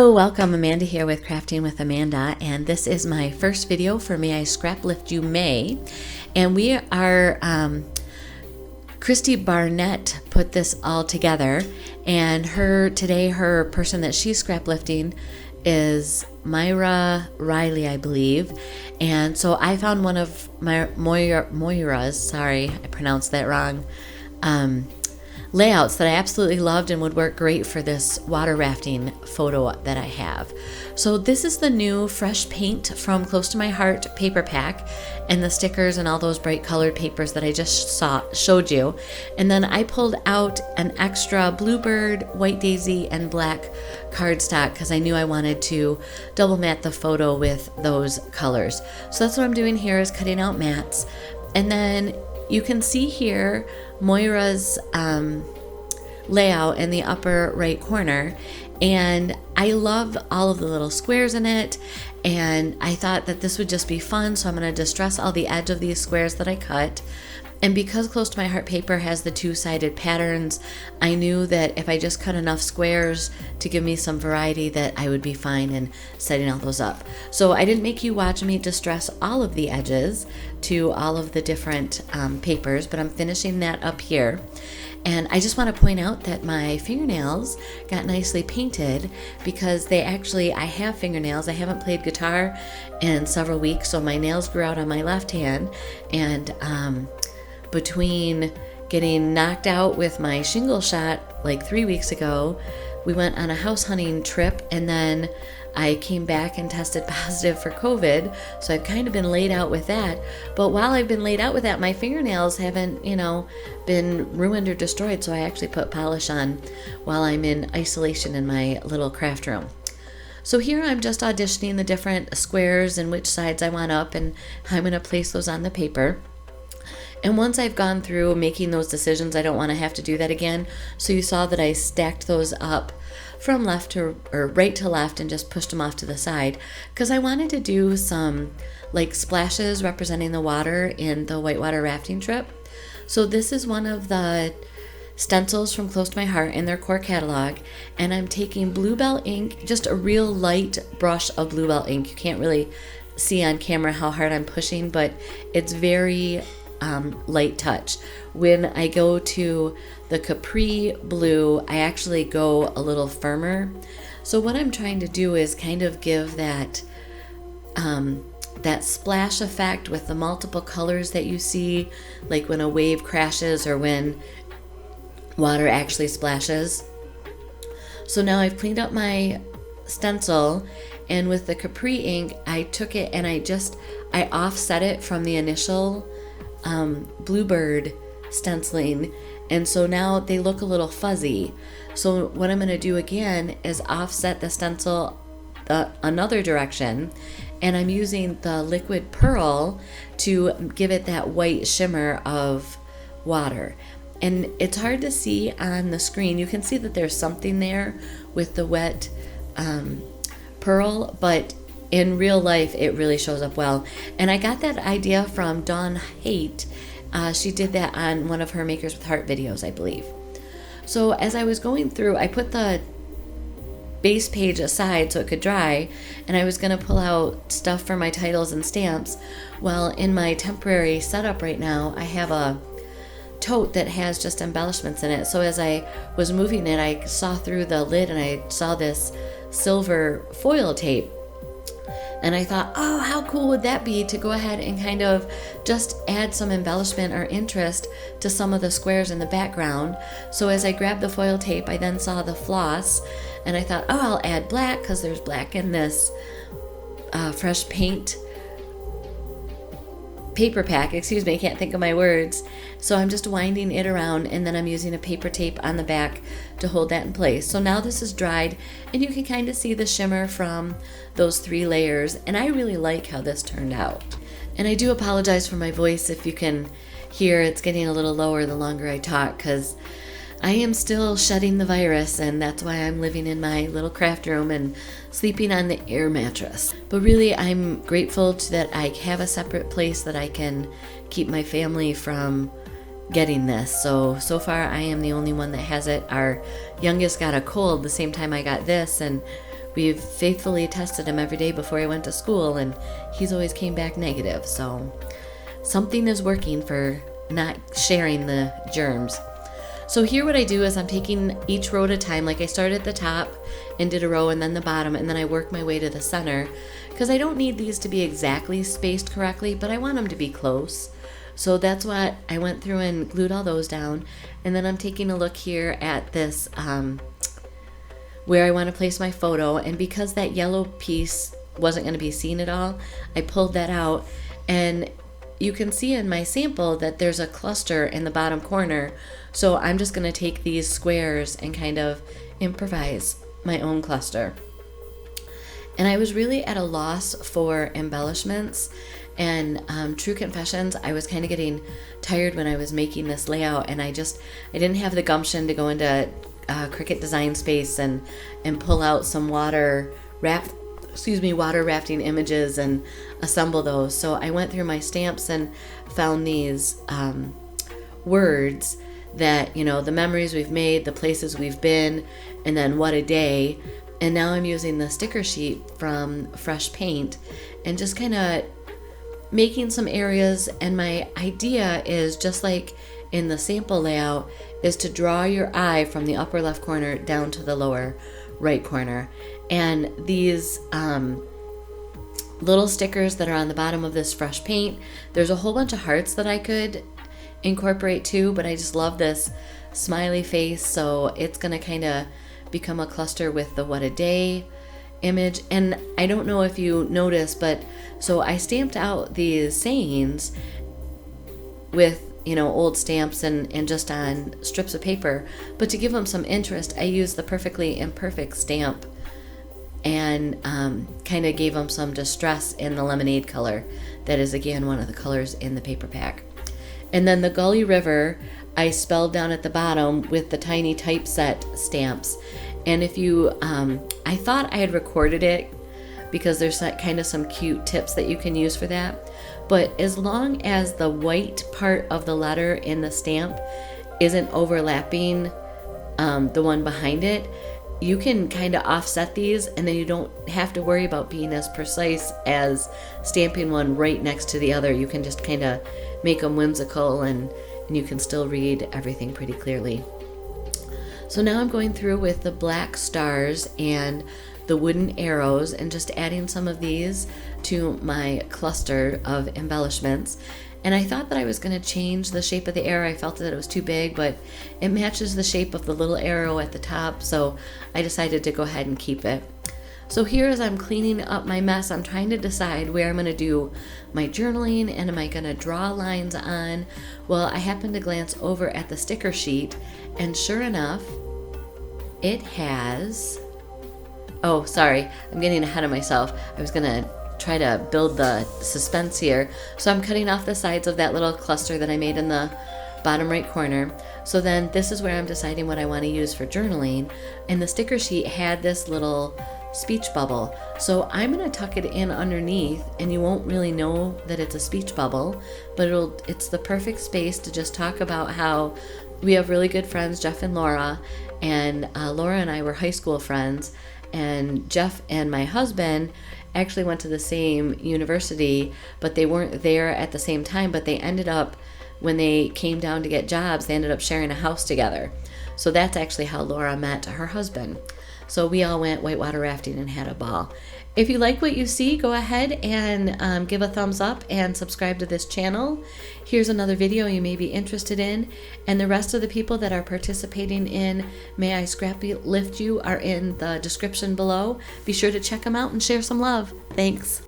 Oh, welcome. Amanda here with Crafting with Amanda, and this is my first video for May I Scraplift You May. And we are, Christy Barnett put this all together, and her person that she's scraplifting is Myra Riley, I believe. And so I found one of my Moira's, sorry, I pronounced that wrong, layouts that I absolutely loved and would work great for this water rafting photo that I have. So this is the new fresh paint from Close to My Heart paper pack, and the stickers and all those bright colored papers that I just showed you. And then I pulled out an extra bluebird, white daisy, and black cardstock because I knew I wanted to double matte the photo with those colors. So that's what I'm doing here, is cutting out mats. And then you can see here Moira's layout in the upper right corner, and I love all of the little squares in it, and I thought that this would just be fun, so I'm going to distress all the edge of these squares that I cut. And because Close to My Heart paper has the two-sided patterns, I knew that if I just cut enough squares to give me some variety, that I would be fine in setting all those up. So I didn't make you watch me distress all of the edges to all of the different papers, but I'm finishing that up here. And I just want to point out that my fingernails got nicely painted because I have fingernails. I haven't played guitar in several weeks, so my nails grew out on my left hand, and between getting knocked out with my shingle shot like 3 weeks ago, we went on a house hunting trip, and then I came back and tested positive for COVID, so I've kind of been laid out with that. But while I've been laid out with that, my fingernails haven't, been ruined or destroyed, so I actually put polish on while I'm in isolation in my little craft room. So here I'm just auditioning the different squares and which sides I want up and how I'm going to place those on the paper. And once I've gone through making those decisions, I don't want to have to do that again. So you saw that I stacked those up from right to left and just pushed them off to the side because I wanted to do some like splashes representing the water in the whitewater rafting trip. So this is one of the stencils from Close to My Heart in their core catalog, and I'm taking Bluebell ink, just a real light brush of Bluebell ink. You can't really see on camera how hard I'm pushing, but it's very light touch. When I go to the Capri blue, I actually go a little firmer. So what I'm trying to do is kind of give that splash effect with the multiple colors that you see, like when a wave crashes or when water actually splashes. So now I've cleaned up my stencil, and with the Capri ink, I took it and I offset it from the initial bluebird stenciling, and so now they look a little fuzzy. So what I'm going to do again is offset the stencil another direction, and I'm using the liquid pearl to give it that white shimmer of water. And it's hard to see on the screen. You can see that there's something there with the wet pearl, but in real life, it really shows up well. And I got that idea from Dawn Haight. She did that on one of her Makers with Heart videos, I believe. So as I was going through, I put the base page aside so it could dry, and I was going to pull out stuff for my titles and stamps. Well, in my temporary setup right now, I have a tote that has just embellishments in it. So as I was moving it, I saw through the lid and I saw this silver foil tape. And I thought, oh, how cool would that be to go ahead and kind of just add some embellishment or interest to some of the squares in the background. So as I grabbed the foil tape, I then saw the floss, and I thought, oh, I'll add black because there's black in this fresh paint paper pack. I can't think of my words. So I'm just winding it around, and then I'm using a paper tape on the back to hold that in place. So now this is dried, and you can kind of see the shimmer from those 3 layers, and I really like how this turned out. And I do apologize for my voice if you can hear it's getting a little lower the longer I talk, because I am still shedding the virus, and that's why I'm living in my little craft room and sleeping on the air mattress. But really, I'm grateful that I have a separate place that I can keep my family from getting this. So far I am the only one that has it. Our youngest got a cold the same time I got this, and we've faithfully tested him every day before he went to school, and he's always came back negative. So something is working for not sharing the germs. So here what I do is I'm taking each row at a time. Like I start at the top and did a row and then the bottom, and then I work my way to the center, because I don't need these to be exactly spaced correctly, but I want them to be close. So that's what I went through and glued all those down. And then I'm taking a look here at this where I want to place my photo, and because that yellow piece wasn't going to be seen at all, I pulled that out, and you can see in my sample that there's a cluster in the bottom corner. So I'm just going to take these squares and kind of improvise my own cluster. And I was really at a loss for embellishments, and true confessions, I was kind of getting tired when I was making this layout, and I didn't have the gumption to go into Cricut Design Space and pull out some water rafting images and assemble those. So I went through my stamps and found these words that, the memories we've made, the places we've been, and then what a day. And now I'm using the sticker sheet from Fresh Paint and just kind of making some areas. And my idea is, just like in the sample layout, is to draw your eye from the upper left corner down to the lower right corner. And these little stickers that are on the bottom of this Fresh Paint, there's a whole bunch of hearts that I could incorporate too, but I just love this smiley face, so it's gonna kind of become a cluster with the what a day image. And I don't know if you noticed, but so I stamped out these sayings with old stamps and just on strips of paper, but to give them some interest, I used the Perfectly Imperfect stamp and kind of gave them some distress in the lemonade color. That is again one of the colors in the paper pack. And then the Gully River I spelled down at the bottom with the tiny typeset stamps. And if you I thought I had recorded it because there's kind of some cute tips that you can use for that, but as long as the white part of the letter in the stamp isn't overlapping the one behind it, you can kind of offset these, and then you don't have to worry about being as precise as stamping one right next to the other. You can just kind of make them whimsical, and you can still read everything pretty clearly. So now I'm going through with the black stars and the wooden arrows and just adding some of these to my cluster of embellishments. And I thought that I was going to change the shape of the arrow. I felt that it was too big, but it matches the shape of the little arrow at the top, so I decided to go ahead and keep it. So here, as I'm cleaning up my mess, I'm trying to decide where I'm going to do my journaling, and am I going to draw lines on? Well, I happened to glance over at the sticker sheet, and sure enough, it has... Oh, sorry, I'm getting ahead of myself. I was going to try to build the suspense here. So I'm cutting off the sides of that little cluster that I made in the bottom right corner. So then this is where I'm deciding what I want to use for journaling. And the sticker sheet had this little speech bubble. So I'm going to tuck it in underneath, and you won't really know that it's a speech bubble, but it's the perfect space to just talk about how we have really good friends, Jeff and Laura, and Laura and I were high school friends, and Jeff and my husband actually went to the same university, but they weren't there at the same time, but they ended up, when they came down to get jobs, they ended up sharing a house together. So that's actually how Laura met her husband. So we all went whitewater rafting and had a ball. If you like what you see, go ahead and give a thumbs up and subscribe to this channel. Here's another video you may be interested in. And the rest of the people that are participating in May I Scraplift You are in the description below. Be sure to check them out and share some love. Thanks.